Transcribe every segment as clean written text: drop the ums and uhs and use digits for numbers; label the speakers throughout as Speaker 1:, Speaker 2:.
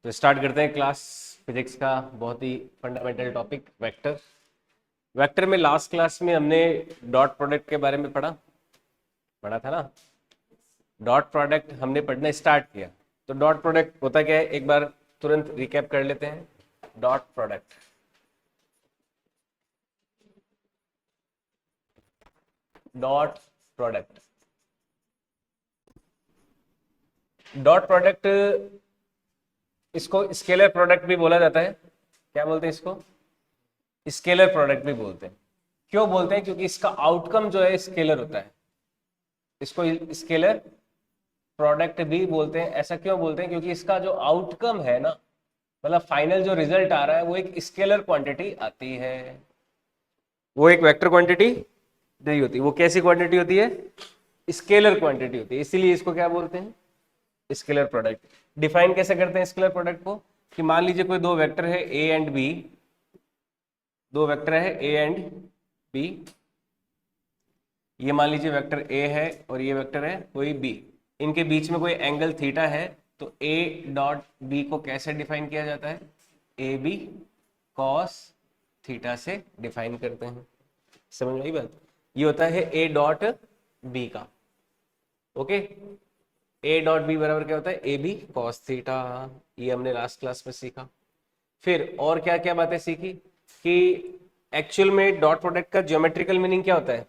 Speaker 1: तो स्टार्ट करते हैं क्लास फिजिक्स का बहुत ही फंडामेंटल टॉपिक वेक्टर। वेक्टर में लास्ट क्लास में हमने डॉट प्रोडक्ट के बारे में पढ़ा पढ़ा था ना। डॉट प्रोडक्ट हमने पढ़ना स्टार्ट किया। तो डॉट प्रोडक्ट होता क्या है, एक बार तुरंत रिकैप कर लेते हैं। Dot product dot product dot product इसको स्केलर प्रोडक्ट भी बोला जाता है। क्या बोलते हैं इसको? स्केलर प्रोडक्ट भी बोलते हैं। क्यों बोलते हैं? क्योंकि इसका आउटकम जो है स्केलर होता है। इसको स्केलर प्रोडक्ट भी बोलते हैं। ऐसा क्यों बोलते हैं? क्योंकि इसका जो आउटकम है ना, मतलब फाइनल जो रिजल्ट आ रहा है वो एक स्केलर क्वांटिटी आती है। वो एक वेक्टर क्वांटिटी नहीं होती। वो कैसी क्वांटिटी होती है? स्केलर क्वांटिटी होती है। इसीलिए इसको क्या बोलते हैं? Scalar product. डिफाइन कैसे करते हैं स्केलर प्रोडक्ट को? कि मान लीजिए कोई दो वेक्टर है ए एंड बी। दो वेक्टर है ए एंड बी। ये मान लीजिए वेक्टर ए है और ये वेक्टर है कोई बी। इनके बीच में कोई एंगल थीटा है। तो ए डॉट बी को कैसे डिफाइन किया जाता है? ए बी कॉस थीटा से डिफाइन करते हैं। समझ में आई बात? ये होता है ए डॉट बी का। ओके। ए डॉट बी बराबर क्या होता है? A B cos theta. ये हमने लास्ट क्लास में सीखा। फिर और क्या क्या बातें सीखी कि एक्चुअल में डॉट प्रोडक्ट का ज्योमेट्रिकल मीनिंग क्या होता है?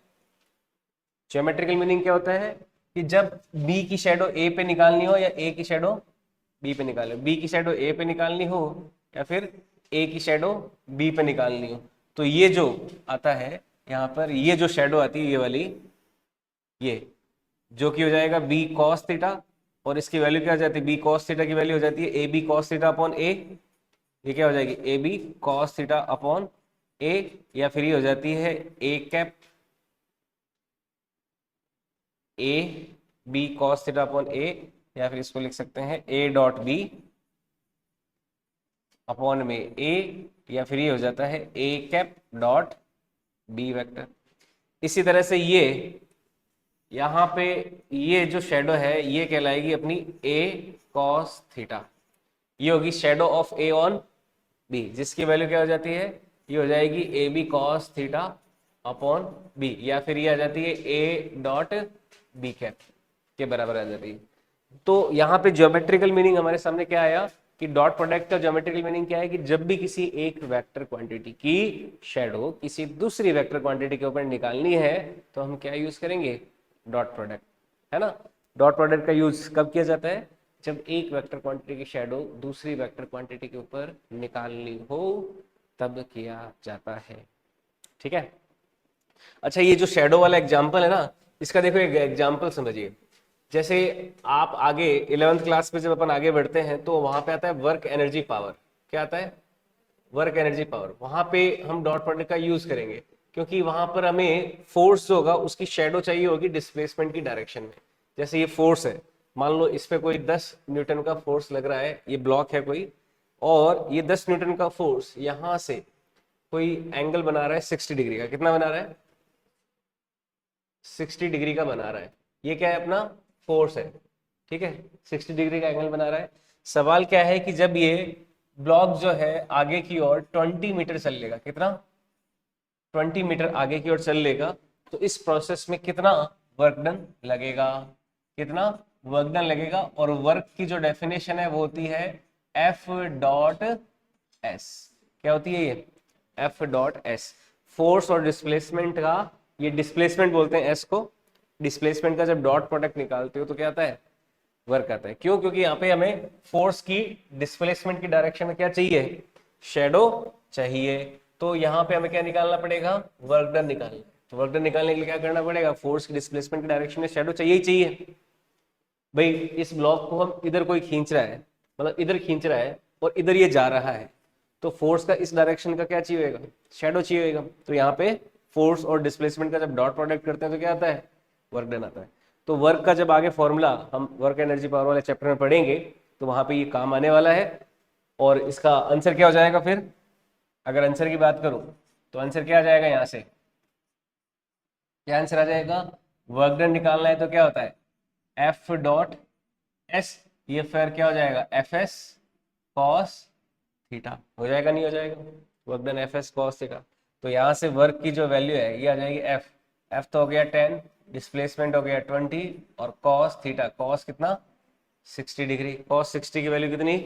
Speaker 1: ज्योमेट्रिकल मीनिंग क्या होता है कि जब बी की शेडो ए पे निकालनी हो या ए की शेडो बी पे निकालनी हो, बी की शेडो ए पे निकालनी हो या फिर ए की शेडो बी पे निकालनी हो, तो ये जो आता है यहाँ पर, ये जो शेडो आती है ये वाली, ये जो कि हो जाएगा बी कॉस थीटा। और इसकी वैल्यू क्या हो जाती है? बी कॉस थीटा की वैल्यू हो जाती है A B cos theta upon A. ये क्या हो जाएगी? A B cos theta upon A. या फिर ये हो जाती है A cap A B cos theta upon A. या फिर इसको लिख सकते हैं ए डॉट बी अपॉन में ए। या फिर ये हो जाता है A cap dot B vector. इसी तरह से ये यहाँ पे ये जो शेडो है ये कहलाएगी अपनी ए कॉस थीटा। ये होगी shadow of A on B, जिसकी वैल्यू क्या हो जाती है? ये हो जाएगी A B cos theta upon B. या फिर ये आ जाती है ए डॉट बी कैप के बराबर आ जाती है। तो यहाँ पे ज्योमेट्रिकल मीनिंग हमारे सामने क्या आया कि डॉट प्रोडक्ट का ज्योमेट्रिकल मीनिंग क्या है कि जब भी किसी एक वेक्टर क्वांटिटी की शेडो किसी दूसरी वेक्टर क्वांटिटी के ऊपर निकालनी है तो हम क्या यूज करेंगे? डॉट प्रोडक्ट, है ना। डॉट प्रोडक्ट का यूज कब किया जाता है? जब एक वेक्टर क्वांटिटी की शेडो दूसरी वेक्टर क्वांटिटी के ऊपर निकालनी हो तब किया जाता है। ठीक है। अच्छा, ये जो शेडो वाला एग्जांपल है ना, इसका देखो एक एग्जांपल समझिए। जैसे आप आगे 11th क्लास में जब अपन आगे बढ़ते हैं तो वहां पे आता है वर्क एनर्जी पावर। क्या आता है? Work energy power. वहां पे हम डॉट प्रोडक्ट का यूज करेंगे क्योंकि वहां पर हमें फोर्स जो होगा उसकी शेडो चाहिए होगी डिस्प्लेसमेंट की डायरेक्शन में। जैसे ये फोर्स है, मान लो इस पे कोई 10 न्यूटन का फोर्स लग रहा है, ये ब्लॉक है कोई, और ये 10 न्यूटन का फोर्स यहां से कोई एंगल बना रहा है 60 डिग्री का। कितना बना रहा है? 60 डिग्री का बना रहा है। ये क्या है? अपना फोर्स है। ठीक है, 60 डिग्री का एंगल बना रहा है। सवाल क्या है कि जब ये ब्लॉक जो है आगे की ओर 20 मीटर चल लेगा, कितना? 20 मीटर आगे की ओर चल लेगा, तो इस प्रोसेस में कितना वर्क डन लगेगा? कितना वर्क डन लगेगा? और वर्क की जो डेफिनेशन है वो होती है एफ डॉट एस। क्या होती है ये? F dot S. फोर्स और डिस्प्लेसमेंट का, ये डिस्प्लेसमेंट बोलते हैं एस को। डिस्प्लेसमेंट का जब डॉट प्रोडक्ट निकालते हो तो क्या आता है? वर्क आता है। क्यों? क्योंकि यहाँ पे हमें फोर्स की डिस्प्लेसमेंट की डायरेक्शन में क्या चाहिए? शेडो चाहिए। तो यहाँ पे हमें क्या निकालना पड़ेगा? वर्क डन निकालना है। तो वर्क डन निकालने के लिए क्या करना पड़ेगा? फोर्स की डिस्प्लेसमेंट की डायरेक्शन में शेडो चाहिए ही चाहिए। भाई इस ब्लॉक को हम इधर कोई खींच रहा है, मतलब इधर खींच रहा है और इधर ये जा रहा है, तो फोर्स का इस डायरेक्शन का क्या चाहिए होगा? शेडो चाहिए होगा। तो यहाँ पे फोर्स और डिस्प्लेसमेंट का जब डॉट प्रोडक्ट करते हैं तो क्या आता है? वर्क डन आता है। तो वर्क का जब आगे फॉर्मूला हम वर्क एनर्जी पावर वाले चैप्टर में पढ़ेंगे तो वहां पे ये काम आने वाला है। और इसका आंसर क्या हो जाएगा फिर? अगर आंसर की बात करूं तो आंसर क्या आ जाएगा? यहाँ से क्या आंसर आ जाएगा? वर्क डन निकालना है तो क्या होता है? F dot S. ये फिर क्या हो जाएगा? एफ एस कॉस थीटा हो जाएगा, नहीं हो जाएगा? Work done F S cos theta. तो यहाँ से वर्क की जो वैल्यू है ये आ जाएगी एफ, एफ तो हो गया 10, डिस्प्लेसमेंट हो गया 20, और कॉस थीटा, कॉस कितना 60 डिग्री, कॉस 60 की वैल्यू कितनी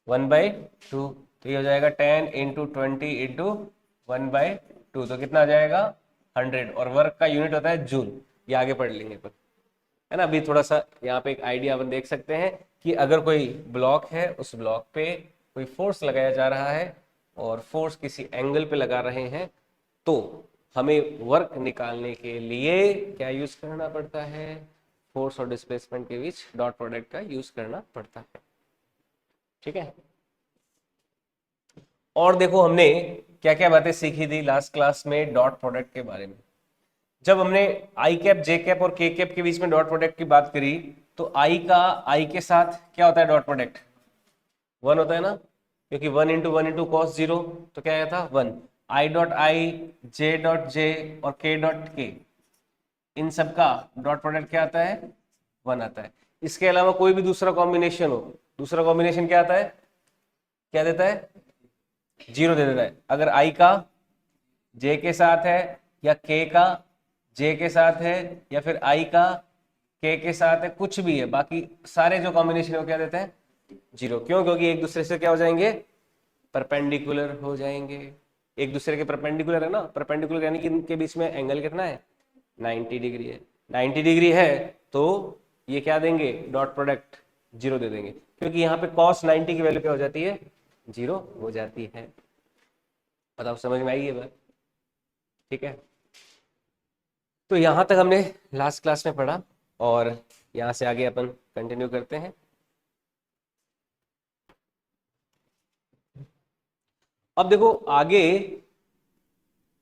Speaker 1: 1/2, तो ये हो जाएगा 10 इंटू 20 इंटू 1/2, तो कितना आ जाएगा 100, और वर्क का यूनिट होता है जूल। ये आगे पढ़ लेंगे अपन, है ना। अभी थोड़ा सा यहाँ पे एक आइडिया अपन देख सकते हैं कि अगर कोई ब्लॉक है, उस ब्लॉक पे कोई फोर्स लगाया जा रहा है और फोर्स किसी एंगल पे लगा रहे हैं, तो हमें वर्क निकालने के लिए क्या यूज करना पड़ता है, फोर्स और डिस्प्लेसमेंट के बीच डॉट प्रोडक्ट का यूज करना पड़ता है। ठीक है। और देखो हमने क्या क्या बातें सीखी थी लास्ट क्लास में डॉट प्रोडक्ट के बारे में। जब हमने आई कैप, जे कैप और के कैप के बीच में डॉट प्रोडक्ट की बात करी, तो आई के साथ क्या होता है डॉट प्रोडक्ट 1 होता है ना, क्योंकि 1 इंटू 1 इंटू कॉस 0, तो क्या आया था 1। I dot I, J dot J और के डॉट के, इन सब का डॉट प्रोडक्ट क्या आता है 1 आता है। इसके अलावा कोई भी दूसरा कॉम्बिनेशन हो, दूसरा कॉम्बिनेशन क्या आता है, क्या देता है 0 दे देता है। अगर आई का जे के साथ है, या के का जे के साथ है, या फिर आई का के साथ है, कुछ भी है, बाकी सारे जो कॉम्बिनेशन है वो क्या देते हैं 0। क्यों? क्योंकि एक दूसरे से क्या हो जाएंगे, परपेंडिकुलर हो जाएंगे। एक दूसरे के परपेंडिकुलर है ना, परपेंडिकुलर यानी कि इनके बीच में एंगल कितना है 90 डिग्री है। 90 डिग्री है तो ये क्या देंगे डॉट प्रोडक्ट 0 दे देंगे, क्योंकि यहाँ पे cos 90 की वैल्यू क्या हो जाती है 0 हो जाती है। बताओ समझ में आई ये बात? ठीक है। तो यहां तक हमने लास्ट क्लास में पढ़ा, और यहां से आगे अपन कंटिन्यू करते हैं। अब देखो आगे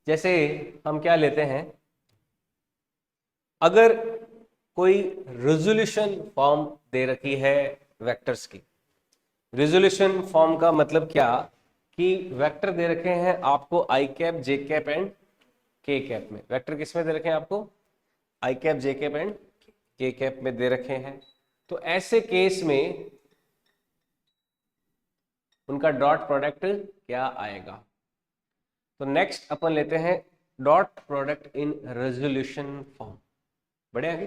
Speaker 1: जैसे हम क्या लेते हैं, अगर कोई रेजोल्यूशन फॉर्म दे रखी है वेक्टर्स की। रेजोल्यूशन फॉर्म का मतलब क्या, कि वेक्टर दे रखे हैं आपको आई कैप, जे कैप एंड के कैप में। वेक्टर किस में दे रखे हैं आपको, आई कैप, जे कैप एंड के कैप में दे रखे हैं। तो ऐसे केस में उनका डॉट प्रोडक्ट क्या आएगा। तो नेक्स्ट अपन लेते हैं dot product in resolution form. बढ़े आगे,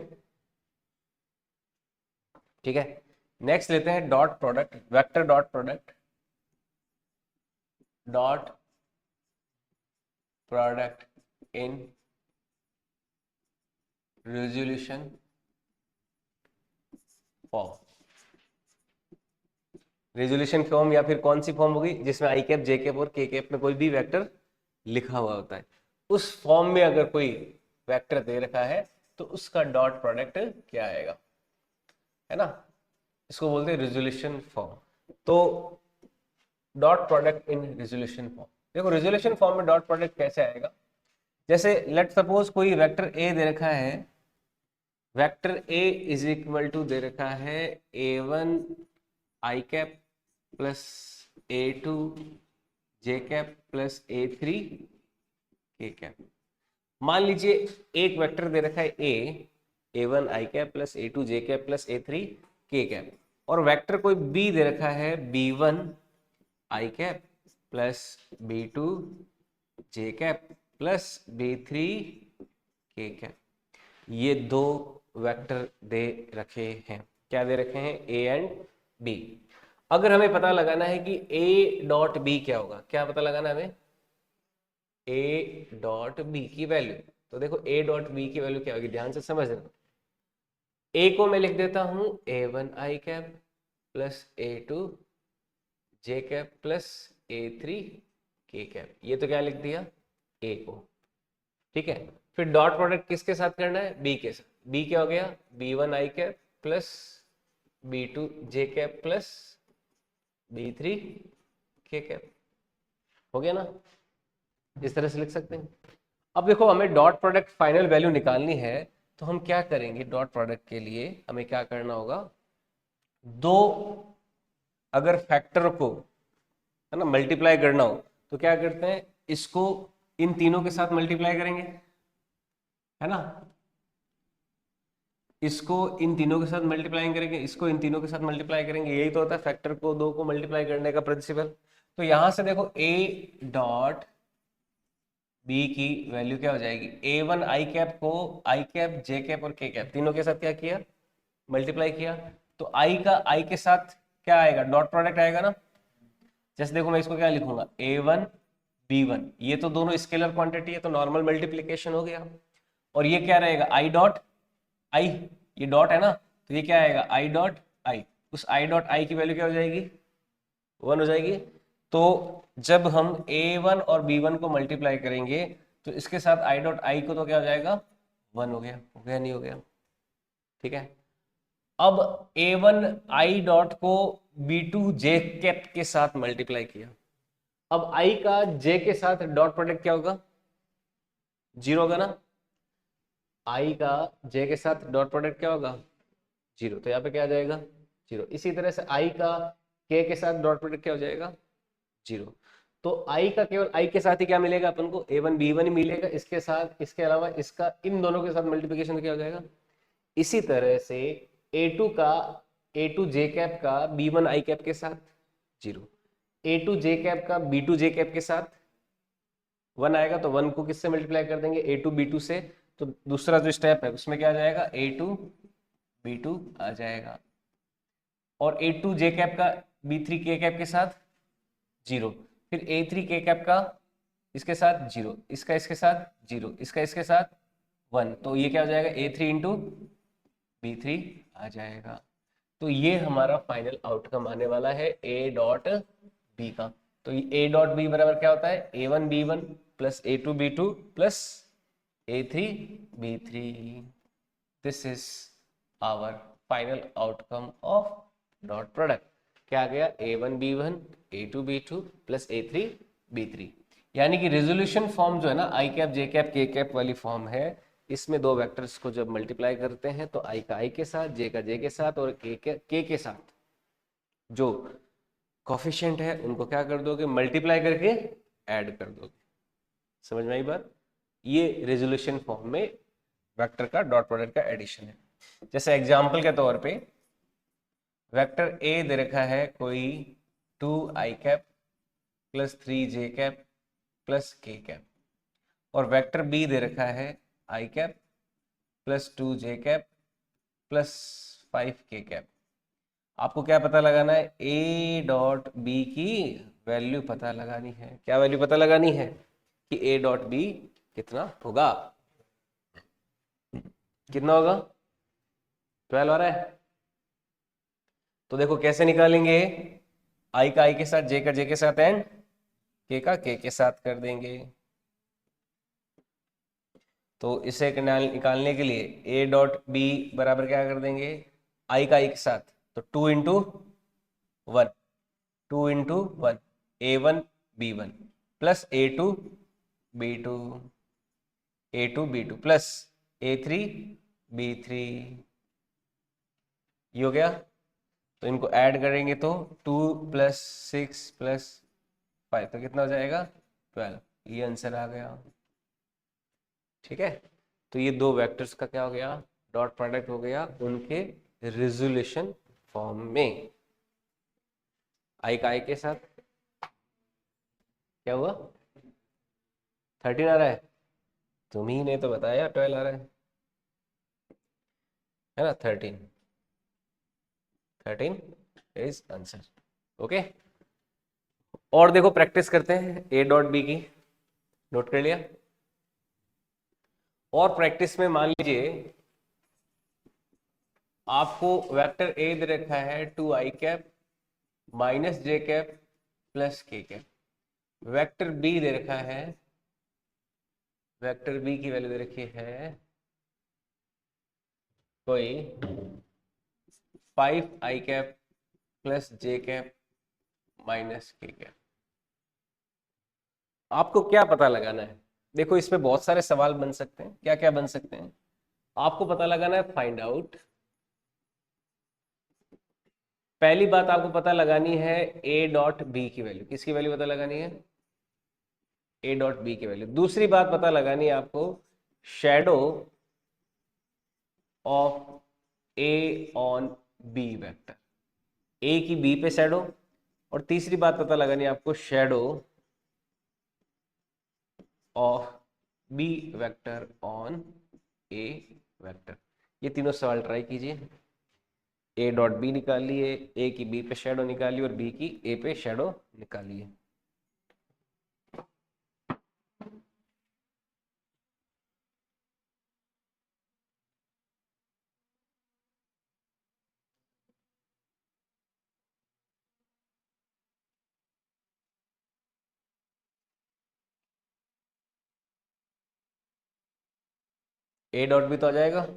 Speaker 1: ठीक है। नेक्स्ट लेते हैं dot product, vector dot product, dot product in resolution form. Resolution form या फिर कौन सी फॉर्म होगी जिसमें आई कैप, जे कैप और के कैप में कोई भी वेक्टर लिखा हुआ होता है, उस फॉर्म में अगर कोई वेक्टर दे रखा है तो उसका डॉट प्रोडक्ट क्या आएगा, है ना। इसको बोलते हैं रेजोल्यूशन फॉर्म। तो dot product in resolution form, देखो रेजोल्यूशन फॉर्म में डॉट प्रोडक्ट कैसे आएगा। जैसे लेट सपोज कोई वेक्टर ए दे रखा है, vector A is equal to दे रखा है a1 I cap plus a2 J cap plus a3 K cap. मान लीजिए एक वेक्टर दे रखा है a1 I cap plus a2 J cap plus a3 K cap, और वेक्टर कोई b दे रखा है b1 आई कैप प्लस b2 जे कैप प्लस b3 के कैप। ये दो वेक्टर दे रखे हैं, क्या दे रखे हैं a एंड b। अगर हमें पता लगाना है कि a डॉट b क्या होगा, क्या पता लगाना है हमें a डॉट b की वैल्यू। तो देखो a डॉट b की वैल्यू क्या होगी, ध्यान से समझना। a को मैं लिख देता हूं a1 I cap plus a2 J cap plus a3 K cap, ये तो क्या लिख दिया a को, ठीक है। फिर डॉट प्रोडक्ट किसके साथ करना है b के साथ। b क्या हो गया b1 आई कैप प्लस b2 जे कैप प्लस b3 के कैप, हो गया ना। इस तरह से लिख सकते हैं। अब देखो हमें डॉट प्रोडक्ट फाइनल वैल्यू निकालनी है, तो हम क्या करेंगे, डॉट प्रोडक्ट के लिए हमें क्या करना होगा, दो अगर फैक्टर को है ना मल्टीप्लाई करना हो तो क्या करते हैं, इसको इन तीनों के साथ मल्टीप्लाई करेंगे, है ना। इसको इन तीनों के साथ मल्टीप्लाई करेंगे, इसको इन तीनों के साथ मल्टीप्लाई करेंगे, यही तो होता है फैक्टर को दो को मल्टीप्लाई करने का प्रिंसिपल। तो यहां से देखो ए डॉट बी की वैल्यू क्या हो जाएगी, ए वन आई कैप को आई कैप जे कैप और के कैप तीनों के साथ क्या किया, मल्टीप्लाई किया। तो आई का आई के साथ क्या आएगा, डॉट प्रोडक्ट आएगा ना। जैसे देखो मैं इसको क्या लिखूंगा, ए वन बी वन, ये तो दोनों स्केलर क्वांटिटी है तो नॉर्मल मल्टीप्लीकेशन हो गया। और ये क्या रहेगा, आई डॉट आई, ये डॉट है ना, तो ये क्या आएगा आई डॉट आई, उस आई डॉट आई की वैल्यू क्या हो जाएगी, वन हो जाएगी। तो जब हम ए वन और बी वन को मल्टीप्लाई करेंगे तो इसके साथ आई डॉट आई को तो क्या हो जाएगा, वन हो गया नहीं हो गया, ठीक है। अब ए वन आई डॉट को बी टू जे कैप के साथ मल्टीप्लाई किया, अब आई का जे के साथ डॉट प्रोडक्ट क्या होगा, जीरो होगा ना। आई का जे के साथ डॉट प्रोडक्ट क्या होगा, जीरो, तो यहाँ पे क्या आ जाएगा, जीरो। इसी तरह से आई का के साथ डॉट प्रोडक्ट क्या हो जाएगा, जीरो। तो आई का केवल आई के साथ ही क्या मिलेगा अपन को, ए वन बी वन ही मिलेगा, इसके साथ इसके अलावा इसका इन दोनों के साथ मल्टीप्लिकेशन क्या हो जाएगा। इसी तरह से ए टू का ए टू जे कैप का बी वन आई कैप के साथ zero, A two J cap का बी टू जे कैप के साथ वन आएगा, तो वन को किससे मल्टीप्लाई कर देंगे, ए टू बी टू से। तो दूसरा जो स्टेप है उसमें क्या आ जाएगा, ए टू बी टू आ जाएगा। और ए टू जे कैप का बी थ्री के कैप के साथ जीरो, फिर ए थ्री के कैप का इसके साथ जीरो, इसका इसके साथ जीरो, इसका इसके साथ वन, तो ये क्या हो जाएगा, ए थ्री इंटू बी थ्री आ जाएगा। तो ये हमारा फाइनल आउटकम आने वाला है ए डॉट बी का। तो ए डॉट बी बराबर क्या होता है, A one B one plus A two B two plus A three B three. This is our final outcome of dot product. क्या आ गया, A one B one A two B two plus A three B three. यानी कि resolution form जो है ना, I cap J cap K cap वाली form है, इसमें दो वेक्टर्स को जब मल्टीप्लाई करते हैं तो आई का आई के साथ, जे का जे के साथ और के साथ जो कॉफिशिएंट है उनको क्या कर दोगे, मल्टीप्लाई करके ऐड कर दोगे। समझ में आई बात। ये रेजोल्यूशन फॉर्म में वेक्टर का डॉट प्रोडक्ट का एडिशन है। जैसे एग्जांपल के तौर पे वेक्टर ए दे रखा है कोई two I cap plus three J cap plus K cap, और वेक्टर बी दे रखा है I cap plus two J cap plus five K cap. आपको क्या पता लगाना है, ए डॉट बी की वैल्यू पता लगानी है। क्या वैल्यू पता लगानी है कि ए डॉट बी कितना होगा, कितना होगा, 12 आ रहा है। तो देखो कैसे निकालेंगे, आई का आई के साथ, जे का जे के साथ एंड के का के साथ कर देंगे। तो इसे निकालने के लिए ए डॉट बी बराबर क्या कर देंगे, आई का आई के साथ, तो two into one, two into one, A one B one plus A two B two, A two B two plus A three B three. ये हो गया। तो इनको ऐड करेंगे तो two plus six plus five, तो कितना हो जाएगा 12। ये आंसर आ गया, ठीक है। तो ये दो वेक्टर्स का क्या हो गया, डॉट प्रोडक्ट हो गया उनके रेजोल्यूशन फॉर्म में। आई का आई के साथ क्या हुआ, 13 आ रहा है, तुम ही ने तो बताया 12 आ रहा है ना, 13, 13 इज आंसर। ओके, और देखो प्रैक्टिस करते हैं ए डॉट बी की, नोट कर लिया। और प्रैक्टिस में मान लीजिए आपको वेक्टर ए दे रखा है two I cap minus J cap plus K cap, vector B दे रखा है, वेक्टर बी की वैल्यू दे रखी है कोई 5 I cap plus J cap minus K cap. आपको क्या पता लगाना है, देखो इसमें बहुत सारे सवाल बन सकते हैं। क्या क्या बन सकते हैं, आपको पता लगाना है फाइंड आउट। पहली बात आपको पता लगानी है ए डॉट बी की वैल्यू, किसकी वैल्यू पता लगानी है, ए डॉट बी की वैल्यू। दूसरी बात पता लगानी है आपको shadow of A on B vector, A की बी पे शेडो, और तीसरी बात पता लगानी आपको, shadow of B vector on A vector. ये तीनों सवाल ट्राई कीजिए। ए डॉट बी निकालिए, ए की बी पे शेडो निकालिए और बी की ए पे शेडो निकालिए। ए डॉट बी तो आ जाएगा।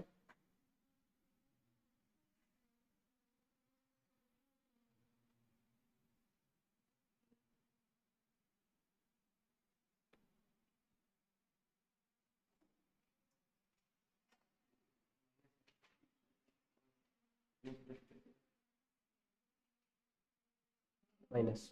Speaker 1: माइनस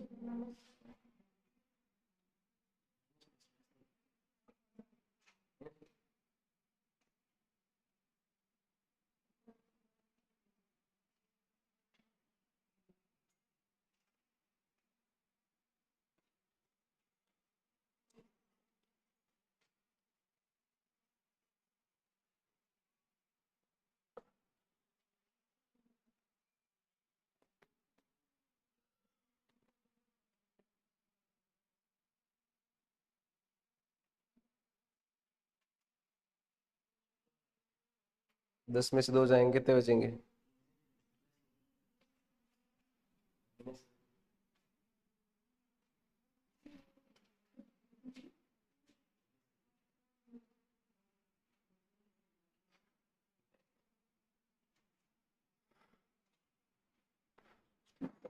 Speaker 1: दस में से दो जाएंगे कितने बचेंगे?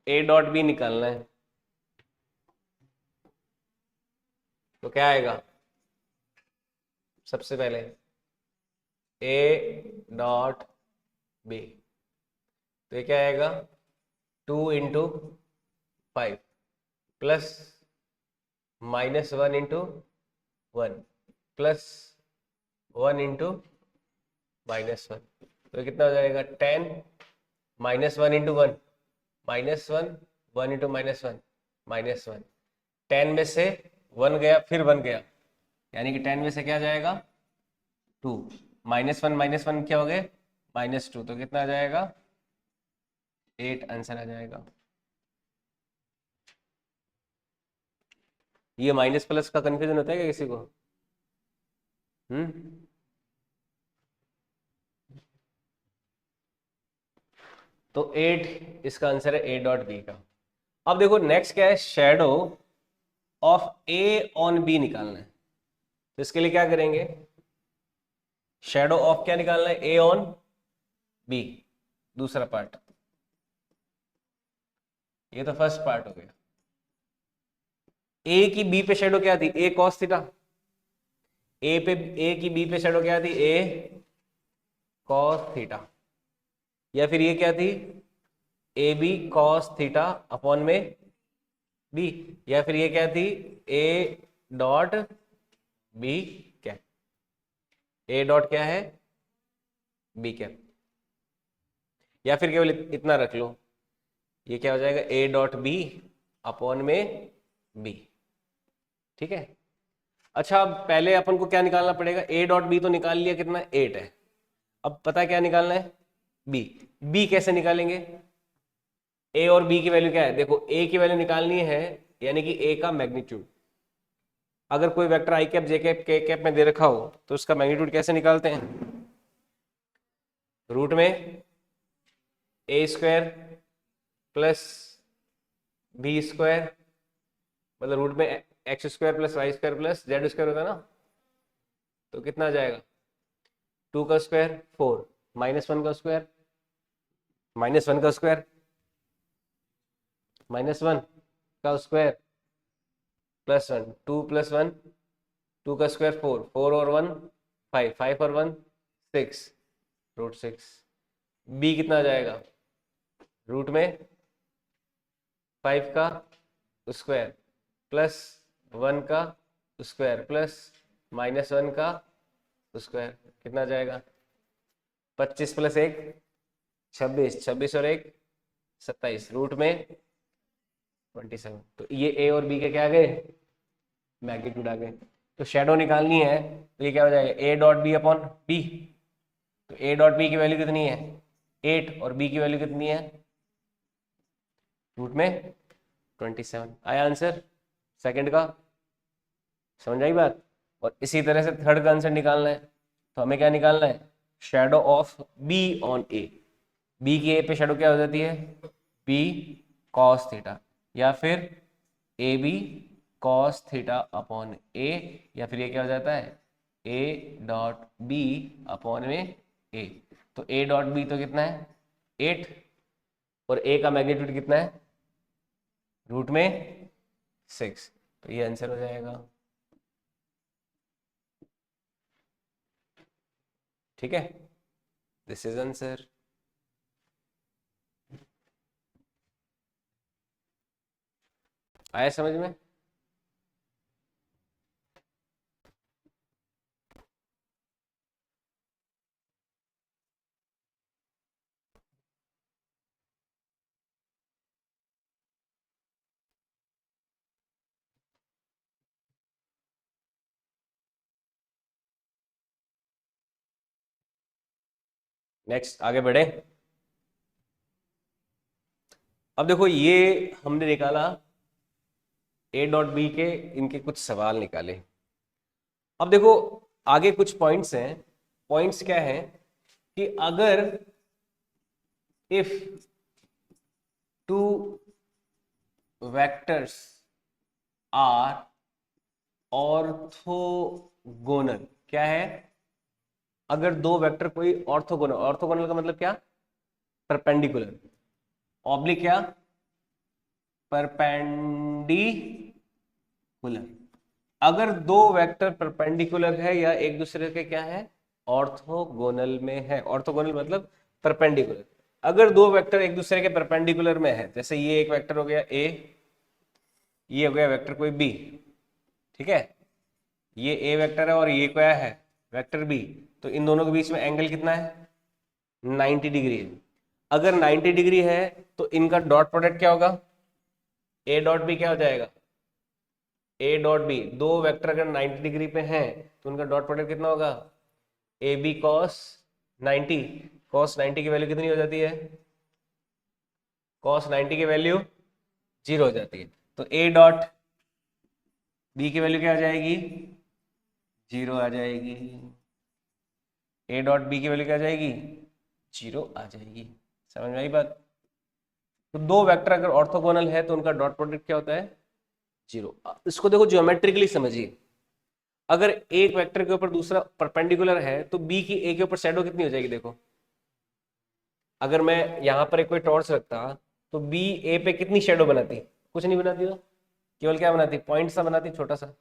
Speaker 1: ए डॉट बी निकालना है, तो क्या आएगा? सबसे पहले ए डॉट बी, तो ये क्या आएगा? 2 × 5 प्लस -1 × 1 प्लस 1 × -1, तो कितना हो जाएगा? 10 -1 × 1 -1, 1 × -1 -1, 10 में से 1 गया फिर 1 गया, यानी कि 10 में से क्या जाएगा? 2, -1 क्या हो गए? -2, तो कितना आ जाएगा? 8 आंसर आ जाएगा। ये माइनस प्लस का कंफ्यूजन होता है क्या किसी को? हम्म, तो 8 इसका आंसर है ए डॉट बी का। अब देखो नेक्स्ट क्या है, shadow of A on B निकालना है। तो इसके लिए क्या करेंगे? शेडो ऑफ क्या निकालना है? ए ऑन बी, दूसरा पार्ट। ये तो फर्स्ट पार्ट हो गया। ए की बी पे शेडो क्या थी? A cos theta. ए की बी पे शेडो क्या थी? A cos theta. या फिर ये क्या थी? A B cos theta upon में बी। या फिर ये क्या थी? A dot B cap. A dot क्या है? B cap. या फिर केवल इतना रख लो, ये क्या हो जाएगा? ए डॉट बी अपॉन में बी। ठीक है। अच्छा, अब पहले अपन को क्या निकालना पड़ेगा? ए डॉट बी तो निकाल लिया, कितना? 8 है। अब पता है क्या निकालना है? बी। बी कैसे निकालेंगे? ए और बी की वैल्यू क्या है? देखो, ए की वैल्यू निकालनी है, यानी कि ए का मैग्नीट्यूड। अगर कोई वेक्टर आई cap J cap K cap में दे रखा हो तो उसका मैग्नीट्यूड कैसे निकालते हैं? रूट में a² प्लस b², मतलब रूट में x² plus y² plus z² होता है ना, तो कितना आ जाएगा? 2 का स्क्वायर 4, -1 का स्क्वायर, -1 का स्क्वायर, -1 का स्क्वायर +1, 2 + 1, 2 का स्क्वायर 4, 4 और 1 5, 5 और 1 6, √6। बी कितना आ जाएगा? रूट में 5 का स्क्वायर प्लस 1 का स्क्वायर प्लस -1 का स्क्वायर, कितना आ जाएगा? 25 + 1 26, 26 और 1 27, रूट में 27। तो ये ए और बी के क्या आ गए, मैग्नीट्यूड आ गए। तो शेडो निकालनी है तो ये क्या हो जाएगा, A dot B upon B. तो ए डॉट बी की वैल्यू कितनी है 8 और बी की वैल्यू कितनी है रूट में 27। आया आंसर सेकंड का, समझ आई बात। और इसी तरह से थर्ड का आंसर निकालना है तो हमें क्या निकालना है, shadow of B on A. B की ए पे शेडो क्या हो जाती है, बी कॉस थीटा, या फिर A B cos theta upon A, या फिर ये क्या हो जाता है ए डॉट बी अपॉन में ए। तो ए डॉट बी तो कितना है 8 और ए का मैग्नीट्यूड कितना है रूट में 6। तो ये आंसर हो जाएगा। ठीक है, दिस इज आंसर। आया समझ में। नेक्स्ट आगे बढ़े। अब देखो ये हमने निकाला ए डॉट बी के, इनके कुछ सवाल निकाले। अब देखो आगे कुछ पॉइंट्स हैं। पॉइंट्स क्या है कि अगर if two vectors are orthogonal, क्या है, अगर दो वेक्टर कोई ऑर्थोगोनल, ऑर्थोगोनल का मतलब क्या, परपेंडिकुलर, ऑब्लिक क्या, परपेंडिकुलर। अगर दो वेक्टर परपेंडिकुलर है या एक दूसरे के क्या है ऑर्थोगोनल में है, ऑर्थोगोनल मतलब परपेंडिकुलर। अगर दो वेक्टर एक दूसरे के परपेंडिकुलर में है, जैसे ये एक वेक्टर हो गया ए, ये हो गया वेक्टर कोई बी, ठीक है, ये ए वेक्टर है और ये क्या है वेक्टर बी, तो इन दोनों के बीच में एंगल कितना है 90 डिग्री है। अगर 90 डिग्री है तो इनका डॉट प्रोडक्ट क्या होगा, ए डॉट बी क्या हो जाएगा, ए डॉट बी, दो वेक्टर अगर 90 डिग्री पे हैं तो उनका डॉट प्रोडक्ट कितना होगा, ए बी कॉस 90। कॉस 90 की वैल्यू कितनी हो जाती है, कॉस 90 की वैल्यू 0 हो जाती है। तो ए डॉट बी की वैल्यू क्या आ जाएगी, 0 आ जाएगी। ए डॉट बी की वैल्यू क्या आ जाएगी, 0 आ जाएगी। समझ में आई बात। तो दो वेक्टर अगर ऑर्थोगोनल है तो उनका डॉट प्रोडक्ट क्या होता है 0। इसको देखो ज्योमेट्रिकली समझिए। अगर एक वेक्टर के ऊपर दूसरा परपेंडिकुलर है तो बी की ए के ऊपर शैडो कितनी हो जाएगी, देखो अगर मैं यहां पर एक कोई टॉर्च रखता तो बी ए पे कितनी शैडो बनाती, कुछ नहीं बनाती, तो केवल क्या बनाती, पॉइंट सा बनाती छोटा सा।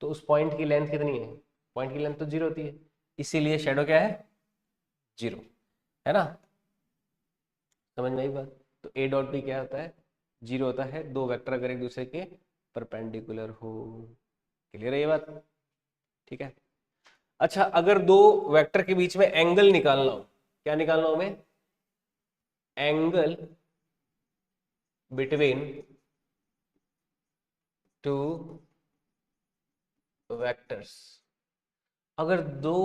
Speaker 1: तो उस पॉइंट की लेंथ कितनी है, पॉइंट की लेंथ तो 0 होती है, इसीलिए शैडो क्या है 0, है ना। समझ में आई बात। तो ए डॉट बी क्या होता है 0 होता है, दो वेक्टर अगर एक दूसरे के परपेंडिकुलर हो। क्लियर है ये बात, ठीक है। अच्छा अगर दो वेक्टर के बीच में एंगल निकालना हो, क्या निकालना हो हमें, एंगल बिटवीन टू वेक्टर्स। अगर दो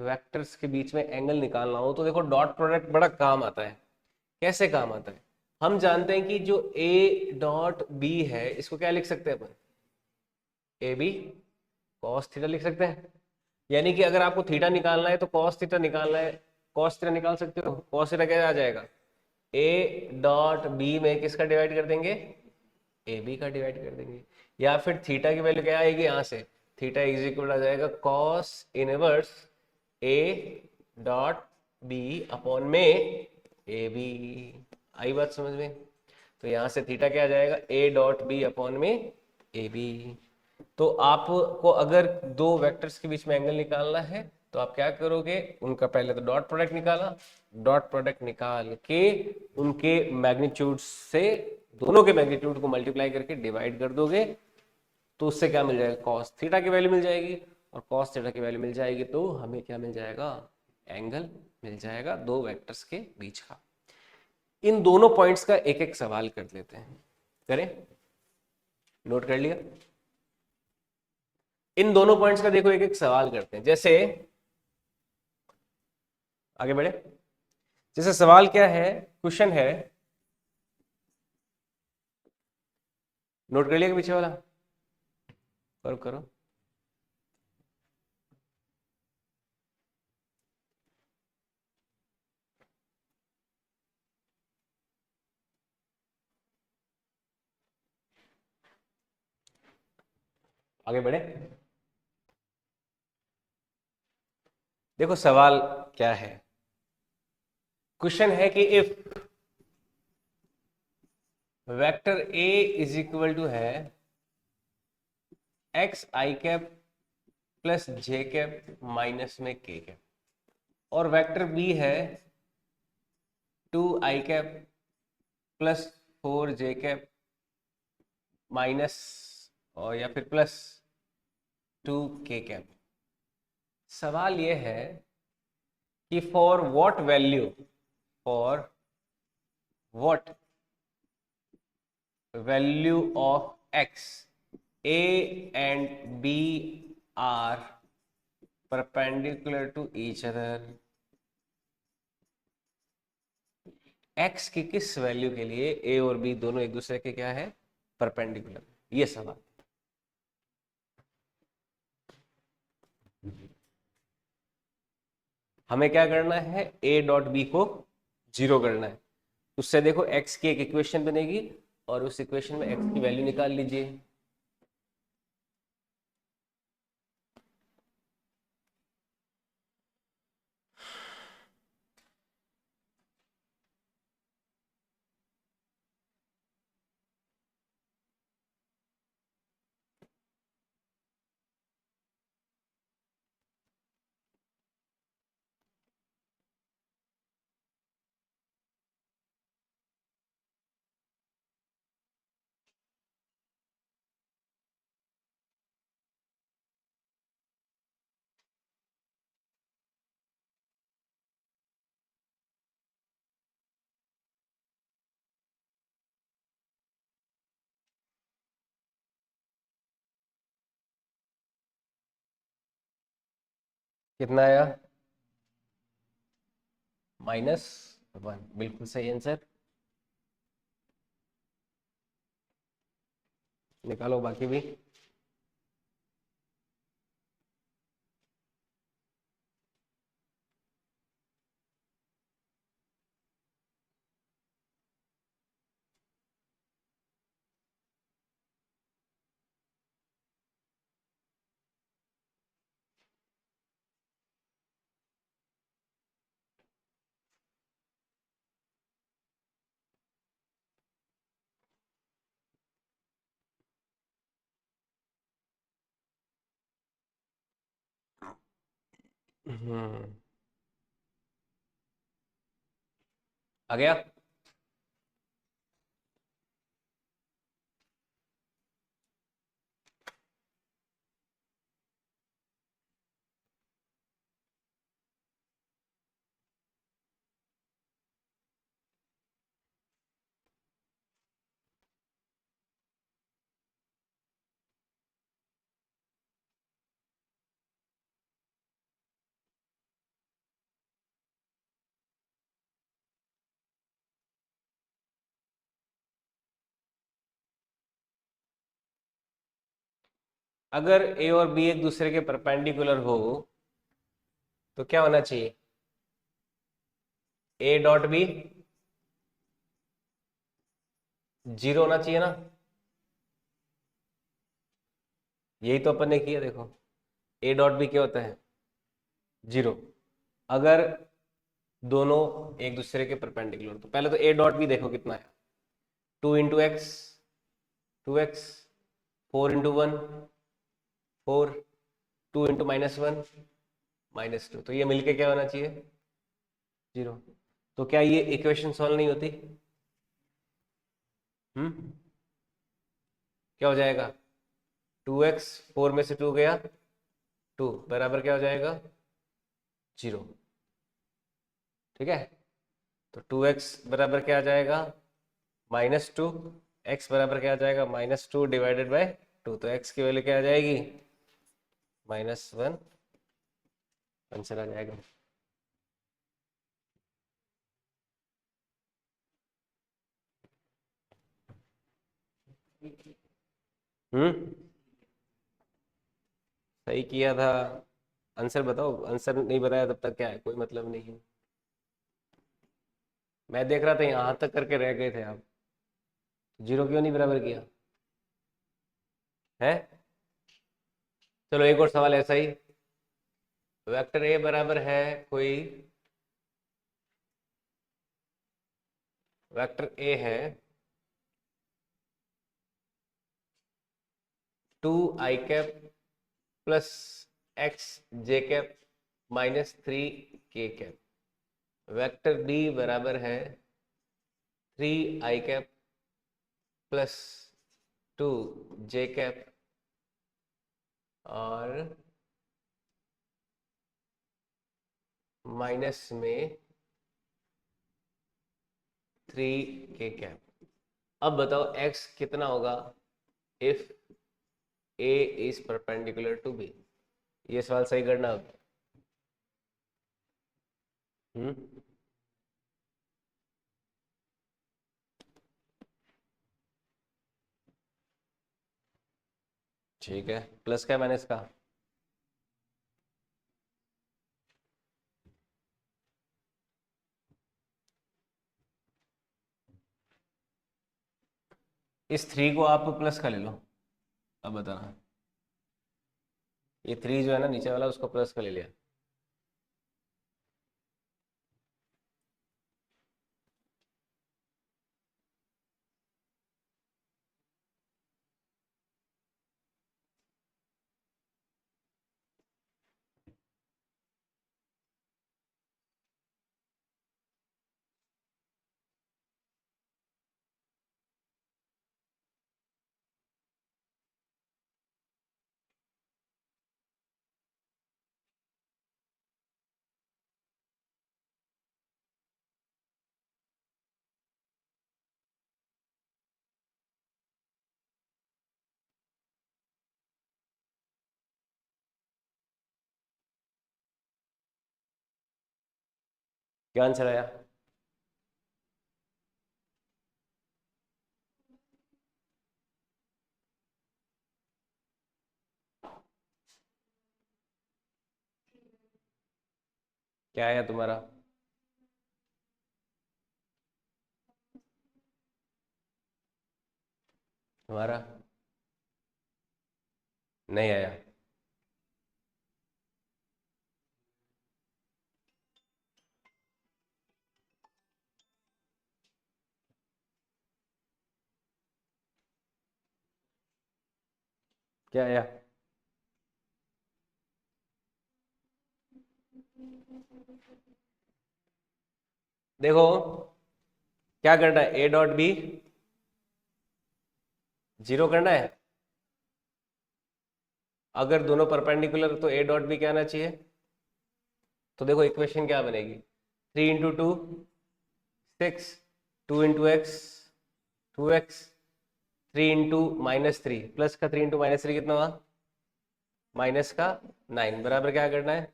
Speaker 1: वेक्टर्स के बीच में एंगल निकालना हो तो देखो डॉट प्रोडक्ट बड़ा काम आता है। कैसे काम आता है, हम जानते हैं कि जो ए डॉट बी है इसको क्या लिख सकते हैं अपन, ए बी कॉस थीटा लिख सकते हैं। यानी कि अगर आपको थीटा निकालना है तो कॉस थीटा निकालना है, कॉस थीटा निकाल सकते हो। कॉस थीटा क्या आ जाएगा, ए डॉट बी में किसका डिवाइड कर देंगे, ए बी का डिवाइड कर देंगे। या फिर थीटा की वैल्यू क्या आएगी यहाँ से, थीटा इज इक्वल आ जाएगा cos inverse A dot B upon में ए बी। आई बात समझ में। तो यहाँ से थीटा क्या आ जाएगा, ए डॉट बी अपॉन में ए बी। तो आपको अगर दो वेक्टर्स के बीच में एंगल निकालना है तो आप क्या करोगे, उनका पहले तो डॉट प्रोडक्ट निकाला, डॉट प्रोडक्ट निकाल के उनके मैग्नीट्यूड से दोनों के मैग्नीट्यूड को मल्टीप्लाई करके डिवाइड कर दोगे, तो उससे क्या मिल जाएगा, कॉस थीटा की वैल्यू मिल जाएगी। और कॉस थीटा की वैल्यू मिल जाएगी तो हमें क्या मिल जाएगा, एंगल मिल जाएगा दो वेक्टर्स के बीच का। इन दोनों पॉइंट्स का एक एक सवाल कर लेते हैं। करें? नोट कर लिया? इन दोनों पॉइंट्स का देखो एक एक सवाल करते हैं। जैसे आगे बढ़े। जैसे सवाल क्या है, क्वेश्चन है, नोट कर लिया कि पीछे वाला? करो करो। आगे बढ़े। देखो सवाल क्या है, क्वेश्चन है कि if vector A is equal to है X I cap plus J cap minus में के कैप, और वेक्टर बी है 2 i cap plus 4 j cap minus और या फिर प्लस 2 k कैप। सवाल यह है कि for what value of X A and B are perpendicular to each other, X की किस वैल्यू के लिए ए और बी दोनों एक दूसरे के क्या है, परपेंडिकुलर। ये सवाल। हमें क्या करना है, ए डॉट बी को जीरो करना है। उससे देखो एक्स की एक इक्वेशन बनेगी और उस इक्वेशन में एक्स की वैल्यू निकाल लीजिए। कितना आया? -1। बिल्कुल सही आंसर। निकालो बाकी भी। आ गया? अगर ए और बी एक दूसरे के परपेंडिकुलर हो तो क्या होना चाहिए, ए डॉट बी जीरो होना चाहिए ना। यही तो अपन ने किया, देखो ए डॉट बी क्या होता है, जीरो। अगर दोनों एक दूसरे के परपेंडिकुलर तो पहले तो ए डॉट बी देखो कितना है, 2 × x 2x, 4 × 1 4, 2 × -1 -2, तो ये मिलके क्या होना चाहिए, जीरो। तो क्या ये इक्वेशन सॉल्व नहीं होती? क्या हो जाएगा, 2x, 4 में से 2 गया 2 बराबर क्या हो जाएगा, जीरो। ठीक है, तो 2x बराबर क्या आ जाएगा, -2, x बराबर क्या आ जाएगा, -2 डिवाइडेड बाय 2, तो x की वैल्यू क्या आ जाएगी, -1, आंसर आ जाएगा। हम्म, सही किया था। आंसर बताओ, आंसर नहीं बताया तब तक क्या है, कोई मतलब नहीं है। मैं देख रहा था यहाँ तक करके रह गए थे आप, जीरो क्यों नहीं बराबर किया है। चलो एक और सवाल ऐसा ही, वेक्टर ए बराबर है कोई, वेक्टर ए है 2i cap plus X J cap -3k cap, vector B बराबर है 3i cap plus 2j cap और माइनस में 3k कैप। अब बताओ x कितना होगा if a is perpendicular to b। ये सवाल सही करना अब। हम्म, ठीक है, प्लस का माइनस का, इस 3 को आप प्लस का ले लो। अब बताना, ये 3 जो है ना नीचे वाला, उसको प्लस का ले लिया। क्या आंसर आया, क्या आया तुम्हारा, तुम्हारा नहीं आया। क्या आया, देखो क्या करना है, ए डॉट बी जीरो करना है। अगर दोनों परपेंडिकुलर तो ए डॉट बी क्या आना चाहिए। तो देखो इक्वेशन क्या बनेगी, 3 × 2 6, 2 × x 2x, 3 × -3, प्लस का 3 × -3 कितना हुआ, माइनस का 9, बराबर क्या करना है,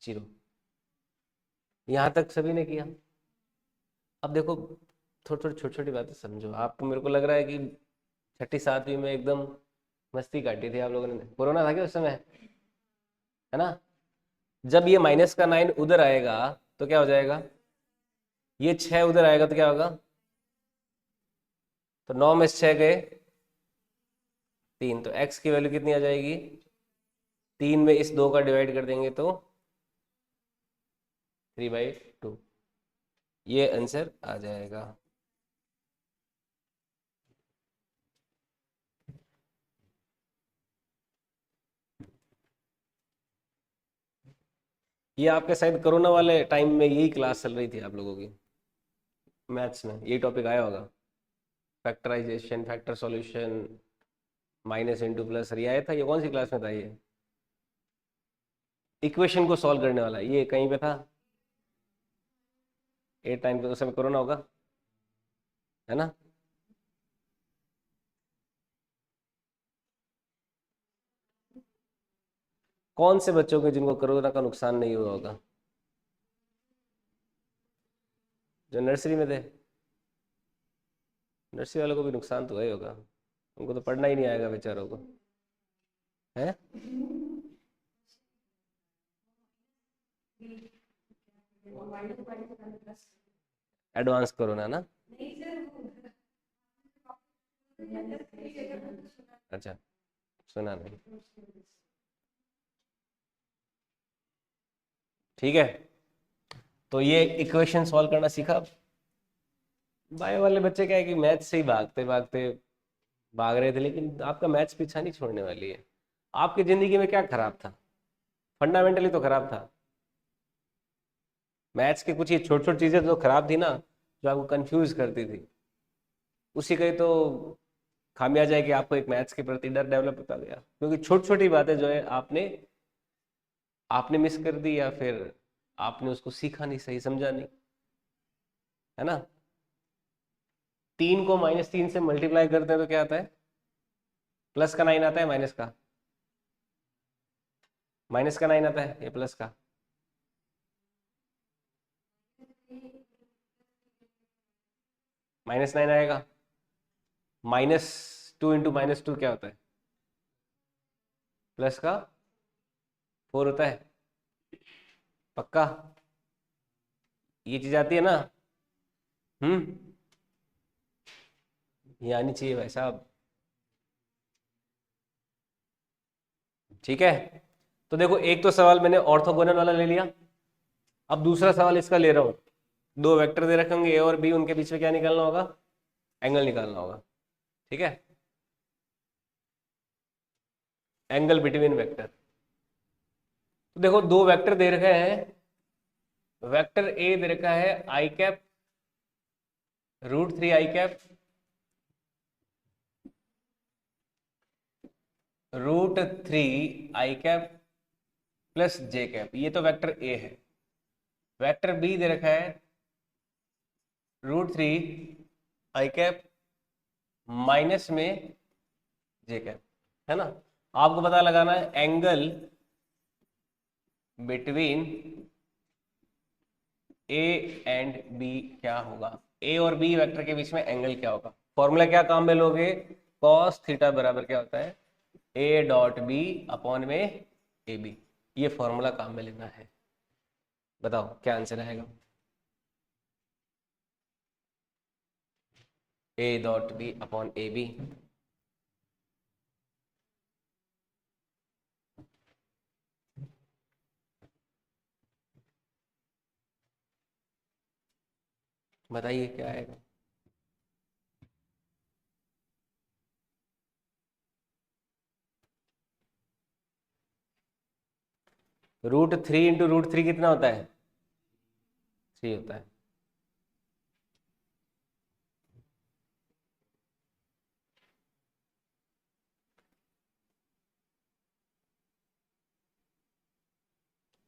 Speaker 1: जीरो। यहां तक सभी ने किया। अब देखो थोड़ी थोड़ी छोटी छोटी बातें समझो। आपको, मेरे को लग रहा है कि छठी सातवीं में एकदम मस्ती काटी थी आप लोगों ने, कोरोना था क्या उस समय, है ना। जब ये -9 उधर आएगा तो क्या हो जाएगा, ये 6 उधर आएगा तो क्या होगा, तो 9 में से 6 गए 3, तो x की वैल्यू कितनी आ जाएगी, 3 में इस 2 का डिवाइड कर देंगे तो 3/2, ये आंसर आ जाएगा। ये आपके शायद कोरोना वाले टाइम में यही क्लास चल रही थी आप लोगों की, मैथ्स में यही टॉपिक आया होगा, factorization, factor solution, minus into plus, ये आया था, ये कौन सी क्लास में था ये, इक्वेशन को सॉल्व करने वाला ये कहीं पे था। 8 9 उस समय कोरोना होगा, है ना। कौन से बच्चों के जिनको कोरोना का नुकसान नहीं हुआ होगा? जो नर्सरी में थे। नर्सरी वालों को भी नुकसान तो है होगा, उनको तो पढ़ना ही नहीं आएगा बेचारों को, है। एडवांस कोरोना ना। अच्छा, सुना नहीं। ठीक है, तो ये इक्वेशन सॉल्व करना सीखा। बायो वाले बच्चे क्या है कि मैथ से ही भागते भागते भाग रहे थे, लेकिन आपका मैथ्स पीछा नहीं छोड़ने वाली है। आपकी जिंदगी में क्या खराब था? फंडामेंटली तो खराब था। मैथ्स की कुछ ये छोटी छोटी चीजें जो खराब थी ना, जो आपको कंफ्यूज करती थी, उसी का ही तो खामियाजा है कि आपको एक मैथ्स के प्रति डर डेवलप होता गया, क्योंकि छोटी छोटी बातें जो है आपने आपने मिस कर दी, या फिर आपने उसको सीखा नहीं, सही समझा नहीं, है ना। 3 को -3 से मल्टीप्लाई करते हैं तो क्या आता है? प्लस का 9 आता है, माइनस का? माइनस का 9 आता है, ये प्लस का? -9 आएगा। -2 इंटू -2 क्या होता है? प्लस का 4 होता है। पक्का? ये चीज आती है ना। हम्म। ये आनी चाहिए भाई साहब। ठीक है, तो देखो एक तो सवाल मैंने ऑर्थोगोनल वाला ले लिया। अब दूसरा सवाल इसका ले रहा हूँ। दो वेक्टर दे रखे होंगे ए और बी, उनके बीच में क्या निकालना होगा? एंगल निकालना होगा। ठीक है, एंगल बिटवीन वेक्टर। तो देखो दो वेक्टर दे रखे हैं। वेक्टर ए दे रखा है I cap √3 I cap √3 I cap plus J cap, ये तो वेक्टर ए है। वेक्टर बी दे रखा है √3 आई कैप माइनस में जे कैप, है ना। आपको पता लगाना है angle between A and B क्या होगा। ए और बी वेक्टर के बीच में एंगल क्या होगा? फॉर्मूला क्या काम में लोगे? कॉस थीटा बराबर क्या होता है? ए डॉट बी अपॉन में ए बी। ये फॉर्मूला काम में लेना है। बताओ क्या आंसर आएगा? A dot B upon A B. बताइए क्या आएगा? √3 इंटू √3 कितना होता है? 3 होता है।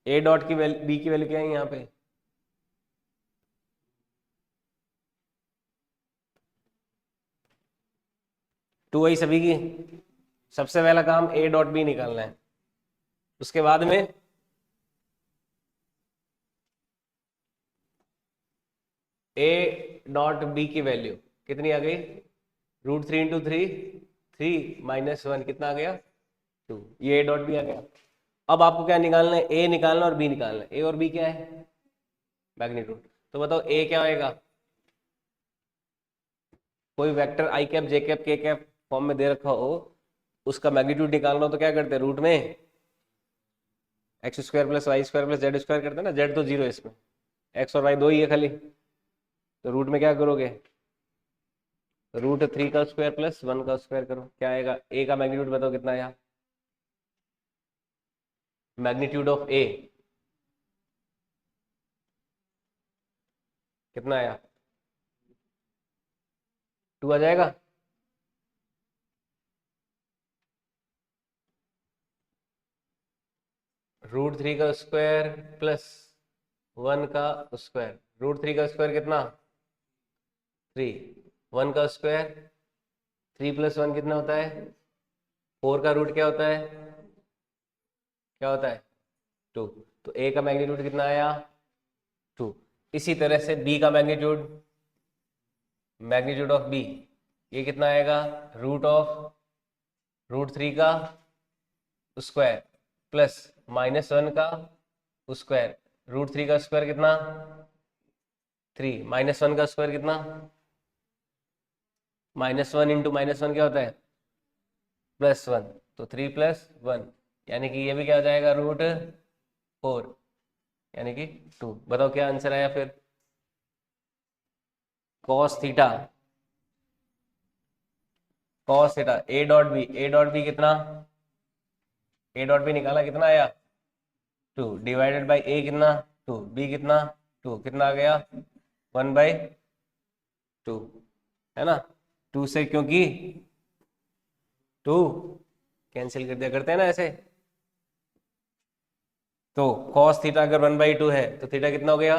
Speaker 1: ए डॉट की वैल्यू, बी की वैल्यू क्या है यहाँ पे? 2 आई सभी की। सबसे पहला काम ए डॉट बी निकालना है, उसके बाद में ए डॉट बी की वैल्यू कितनी आ गई? √3 इंटू 3, 3 - 1 कितना आ गया? 2। ये ए डॉट बी आ गया। अब आपको क्या निकालना है? ए निकालना और बी निकालना है। ए और बी क्या है? मैग्नीट्यूड। तो बताओ ए क्या होएगा? कोई वेक्टर आई cap J cap K cap form में दे रखा हो, उसका मैग्नीट्यूड निकालना हो तो क्या करते हैं? रूट में x² + y² + z² करते हैं ना। z तो 0 है इसमें, x और y दो ही है खाली, तो रूट में क्या करोगे? √3 का स्क्वायर + 1 का स्क्वायर करो। क्या आएगा? ए का मैग्नीट्यूड बताओ कितना आया? मैग्नीट्यूड ऑफ ए कितना आया? 2 आ जाएगा। √3 का स्क्वायर + 1 का स्क्वायर, √3 का स्क्वायर कितना 3, 1 का स्क्वायर 3 + 1 कितना होता है 4 का रूट क्या होता है 2। तो a का मैग्नीट्यूड कितना आया 2। इसी तरह से b का मैग्नीट्यूड ऑफ b ये कितना आएगा √3 का स्क्वायर प्लस -1 का स्क्वायर। √3 का स्क्वायर कितना 3, -1 का स्क्वायर कितना -1 इंटू -1 क्या होता है +1, तो 3 + 1 यानी कि ये भी क्या हो जाएगा √4 यानी कि 2। बताओ क्या आंसर आया फिर cos थीटा a.b कितना निकाला कितना आया 2 डिवाइडेड बाई a कितना 2 b कितना 2 कितना आ गया 1/2 है ना। 2 से क्योंकि 2 कैंसिल कर दिया करते हैं ना ऐसे। तो cos थीटा अगर 1/2 है तो थीटा कितना हो गया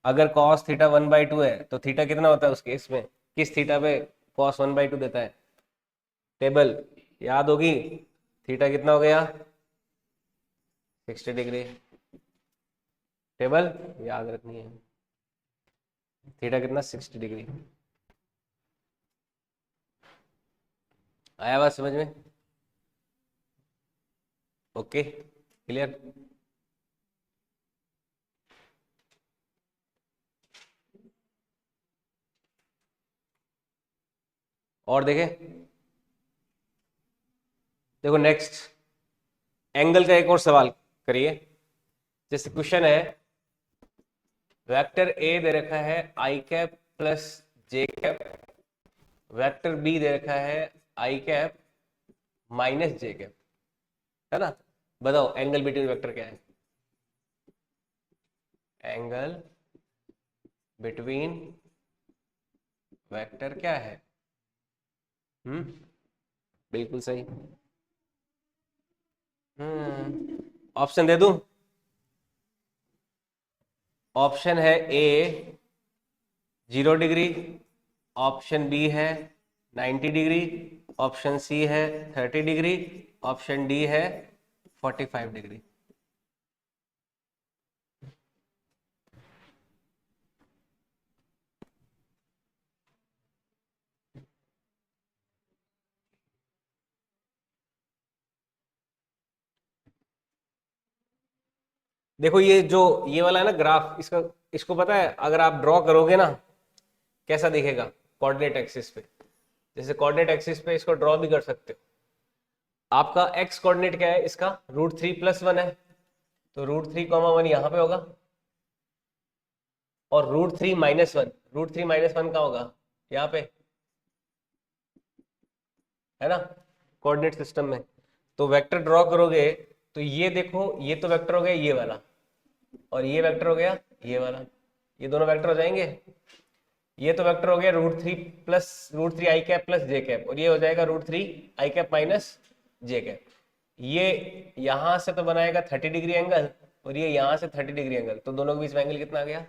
Speaker 1: अगर cos थीटा 1/2 है तो थीटा कितना होता है उस केस में किस थीटा पे cos 1/2 देता है टेबल याद होगी। थीटा कितना हो गया 60 डिग्री टेबल याद रखनी है। थीटा कितना 60 डिग्री आया बात समझ में। Okay clear. और देखें देखो नेक्स्ट एंगल का एक और सवाल करिए। जैसे क्वेश्चन है वेक्टर ए दे रखा है i cap plus J cap, vector B दे रखा है i cap minus J cap, है ना। बताओ एंगल बिटवीन वेक्टर क्या है। एंगल बिटवीन वेक्टर क्या है बिल्कुल सही। ऑप्शन दे दूं। ऑप्शन है ए 0 डिग्री, ऑप्शन बी है 90 डिग्री, ऑप्शन सी है 30 डिग्री, ऑप्शन डी है 45 डिग्री। देखो ये वाला है ना ग्राफ, इसको पता है अगर आप ड्रॉ करोगे ना कैसा दिखेगा कोऑर्डिनेट एक्सिस पे। जैसे कोऑर्डिनेट एक्सिस पे इसको ड्रॉ भी कर सकते हो। आपका एक्स कोऑर्डिनेट क्या है इसका √3 + 1 है, तो √3, 1 यहां पे होगा और √3 - 1 कहाँ होगा यहाँ पे, है ना कोऑर्डिनेट सिस्टम में। तो वेक्टर ड्रॉ करोगे तो ये देखो ये तो वेक्टर हो गया ये वाला और ये वेक्टर हो गया ये वाला, ये दोनों वेक्टर हो जाएंगे। ये तो वेक्टर हो गया √3 आई कैप प्लस जे कैप और ये हो जाएगा √3 आई कैप माइनस जे कैप। ये यहां से तो बनाएगा 30 डिग्री एंगल और ये यहां से 30 डिग्री एंगल, तो दोनों के बीच में एंगल कितना आ गया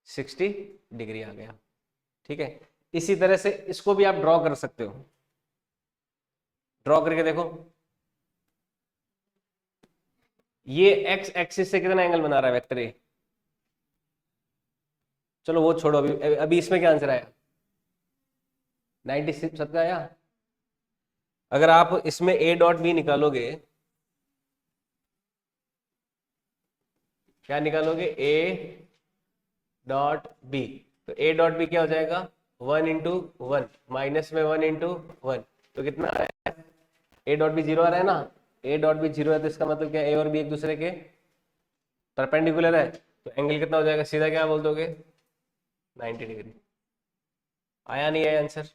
Speaker 1: 60 डिग्री आ गया। ठीक है इसी तरह से इसको भी आप ड्रॉ कर सकते हो। ड्रॉ करके देखो ये एक्स एक्सिस से कितना एंगल बना रहा है वेक्टर ए। चलो वो छोड़ो, अभी अभी इसमें क्या आंसर आया 96 सबका आया। अगर आप इसमें a डॉट बी निकालोगे क्या निकालोगे a डॉट बी, तो a डॉट बी क्या हो जाएगा 1 × 1 माइनस में 1 × 1 तो कितना आया a डॉट बी 0 आ रहा है ना। a डॉट बी 0 है तो इसका मतलब क्या a और b एक दूसरे के परपेंडिकुलर है, तो एंगल कितना हो जाएगा सीधा क्या बोल दोगे 90 डिग्री। आया नहीं आया आंसर।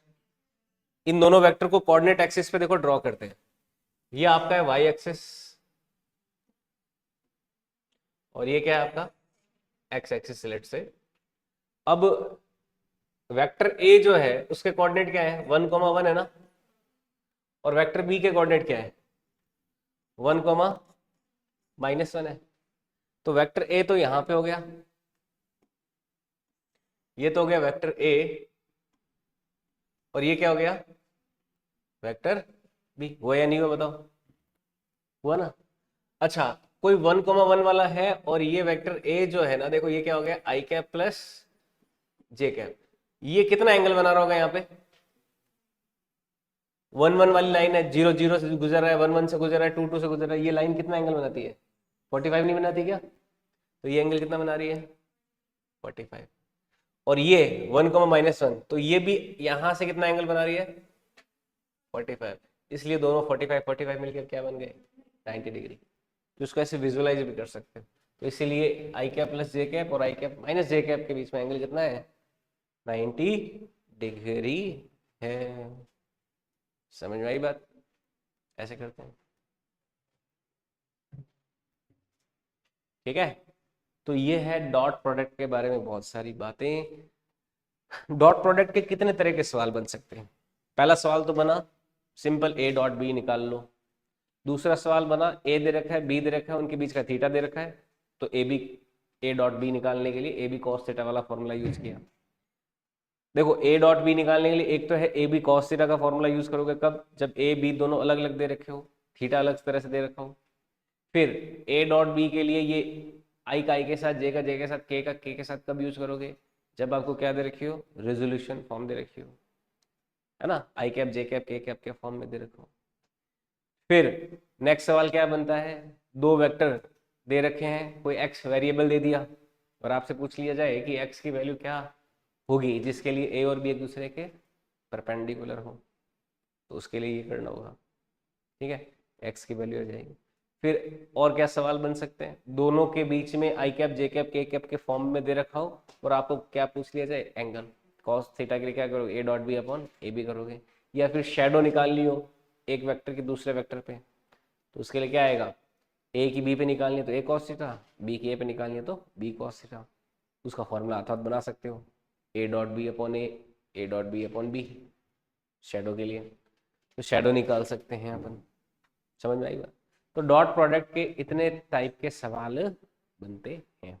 Speaker 1: इन दोनों वेक्टर को कोऑर्डिनेट एक्सिस पे देखो ड्रॉ करते हैं। ये आपका है वाई एक्सिस और ये क्या है आपका एक्स एक्सिस लेट से। अब वेक्टर ए जो है उसके कोऑर्डिनेट क्या है 1, 1 है ना और वेक्टर बी के कोऑर्डिनेट क्या है 1, -1 है। तो वेक्टर ए तो यहां पे हो गया, ये तो हो गया वेक्टर ए, और ये क्या हो गया वेक्टर बी। हुआ या नहीं हुआ बताओ? हुआ ना। अच्छा, कोई 1,1 वाला है और ये वेक्टर ए जो है ना, देखो ये क्या हो गया आई कैप प्लस जे कैप, ये कितना एंगल बना रहा होगा यहाँ पे? 1,1 वाली लाइन है, 0,0 से गुजर रहा है, 1,1 से गुजर रहा है, 2,2 से गुजर रहा है, ये लाइन कितना एंगल बनाती है? 45 नहीं बनाती क्या? तो ये एंगल कितना बना रही है? 45। और ये 1,-1 तो ये भी यहां से कितना एंगल बना रही है? 45। इसलिए दोनों 45 45 मिलकर क्या बन गए? 90 डिग्री। तो इसको ऐसे विजुअलाइज भी कर सकते हो। तो इसीलिए आई कैप प्लस जे कैप और आई कैप माइनस जे कैप के बीच में एंगल कितना है? 90 डिग्री है। समझ में आई बात? ऐसे करते हैं, ठीक है। तो ये है डॉट प्रोडक्ट के बारे में बहुत सारी बातें। डॉट प्रोडक्ट के कितने तरह के सवाल बन सकते हैं? पहला सवाल तो बना सिंपल ए डॉट बी निकाल लो। दूसरा सवाल बना ए दे रखा है बी दे रखा है, उनके बीच का थीटा दे रखा है, तो ए डॉट बी निकालने के लिए ए बी कॉस थीटा वाला फॉर्मूला यूज किया। देखो ए डॉट बी निकालने के लिए एक तो है ए बी कॉस थीटा का फॉर्मूला यूज करोगे कब? जब ए बी दोनों अलग अलग दे रखे हो, थीटा अलग तरह से दे रखा हो। फिर ए डॉट बी के लिए ये आई का आई के साथ, जे का जे के साथ, के का के साथ कब यूज करोगे? जब आपको क्या दे रखी हो? रेजोल्यूशन फॉर्म दे रखी हो, है ना, I cap J cap K cap के फॉर्म में दे रखो। फिर नेक्स्ट सवाल क्या बनता है? दो वेक्टर दे रखे हैं, कोई एक्स वेरिएबल दे दिया और आपसे पूछ लिया जाए कि एक्स की वैल्यू क्या होगी जिसके लिए ए और बी एक दूसरे के परपेंडिकुलर हो, तो उसके लिए ये करना होगा, ठीक है, एक्स की वैल्यू आ जाएगी। फिर और क्या सवाल बन सकते हैं? दोनों के बीच में आई cap J cap K cap के फॉर्म में दे रखा हो और आपको क्या पूछ लिया जाए? एंगल कॉस थीटा के लिए क्या करोगे? A dot B upon A B करोगे। या फिर शेडो निकाल लियो एक वेक्टर की दूसरे वेक्टर पे, तो उसके लिए क्या आएगा? ए की बी पे निकालनी है तो ए कॉस थीटा, बी की ए पे निकालनी है तो बी कॉस थीटा। उसका फॉर्मूला अर्थात बना सकते हो A dot B upon A dot B upon B shadow के लिए, तो शेडो निकाल सकते हैं अपन। समझ में आई बात? तो डॉट प्रोडक्ट के इतने टाइप के सवाल बनते हैं।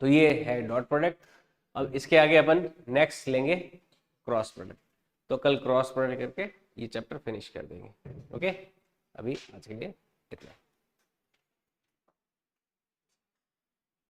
Speaker 1: तो ये है डॉट प्रोडक्ट। अब इसके आगे अपन नेक्स्ट लेंगे क्रॉस प्रोडक्ट। तो कल क्रॉस प्रोडक्ट करके ये चैप्टर फिनिश कर देंगे। ओके, अभी आज के लिए इतना।